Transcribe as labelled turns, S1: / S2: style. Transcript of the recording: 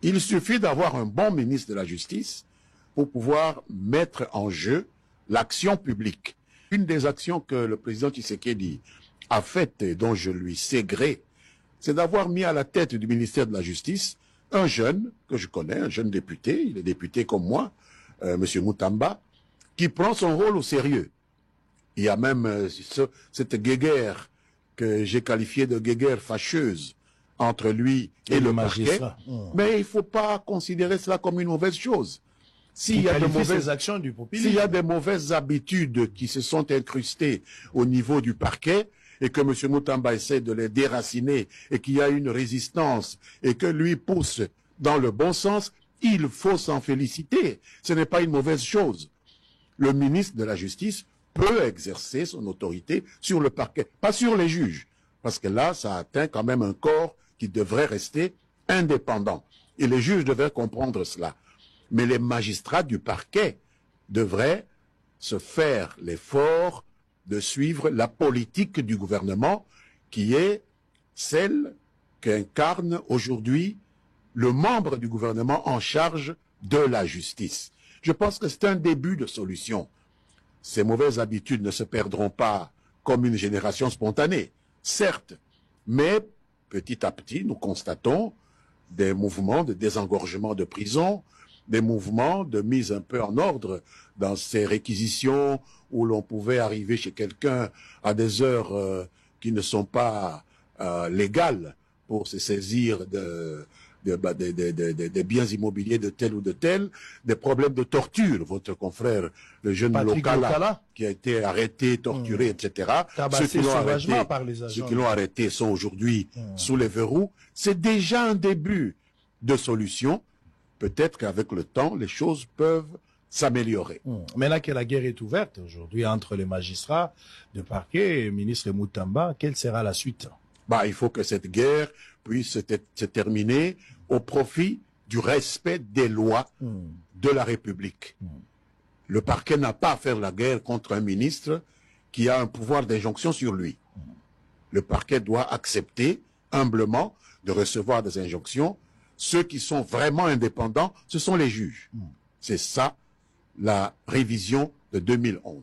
S1: Il suffit d'avoir un bon ministre de la Justice pour pouvoir mettre en jeu l'action publique. Une des actions que le président Tshisekedi a faites et dont je lui sais gré, c'est d'avoir mis à la tête du ministère de la Justice un jeune que je connais, un jeune député, il est député comme moi, M. Moutamba, qui prend son rôle au sérieux. Il y a même cette guéguerre que j'ai qualifiée de guéguerre fâcheuse entre lui et le parquet. Mais il ne faut pas considérer cela comme une mauvaise chose. S'il y a des mauvaises habitudes qui se sont incrustées au niveau du parquet et que M. Moutamba essaie de les déraciner et qu'il y a une résistance et que lui pousse dans le bon sens, il faut s'en féliciter. Ce n'est pas une mauvaise chose. Le ministre de la Justice peut exercer son autorité sur le parquet, pas sur les juges, parce que là, ça atteint quand même un corps qui devrait rester indépendant. Et les juges devraient comprendre cela. Mais les magistrats du parquet devraient se faire l'effort de suivre la politique du gouvernement qui est celle qu'incarne aujourd'hui le membre du gouvernement en charge de la justice. Je pense que c'est un début de solution. Ces mauvaises habitudes ne se perdront pas comme une génération spontanée, certes, mais petit à petit, nous constatons des mouvements de désengorgement de prison, des mouvements de mise un peu en ordre dans ces réquisitions où l'on pouvait arriver chez quelqu'un à des heures qui ne sont pas légales pour se saisir des biens immobiliers de tel ou de tel, des problèmes de torture. Votre confrère, le jeune Lokala, qui a été arrêté, torturé, etc. Ceux qui l'ont arrêté sont aujourd'hui sous les verrous. C'est déjà un début de solution. Peut-être qu'avec le temps, les choses peuvent s'améliorer.
S2: Maintenant que la guerre est ouverte aujourd'hui entre les magistrats de parquet et le ministre Moutamba, quelle sera la suite?
S1: Il faut que cette guerre puisse se terminer au profit du respect des lois de la République. Le parquet n'a pas à faire la guerre contre un ministre qui a un pouvoir d'injonction sur lui. Le parquet doit accepter humblement de recevoir des injonctions. Ceux qui sont vraiment indépendants, ce sont les juges. C'est ça la révision de 2011.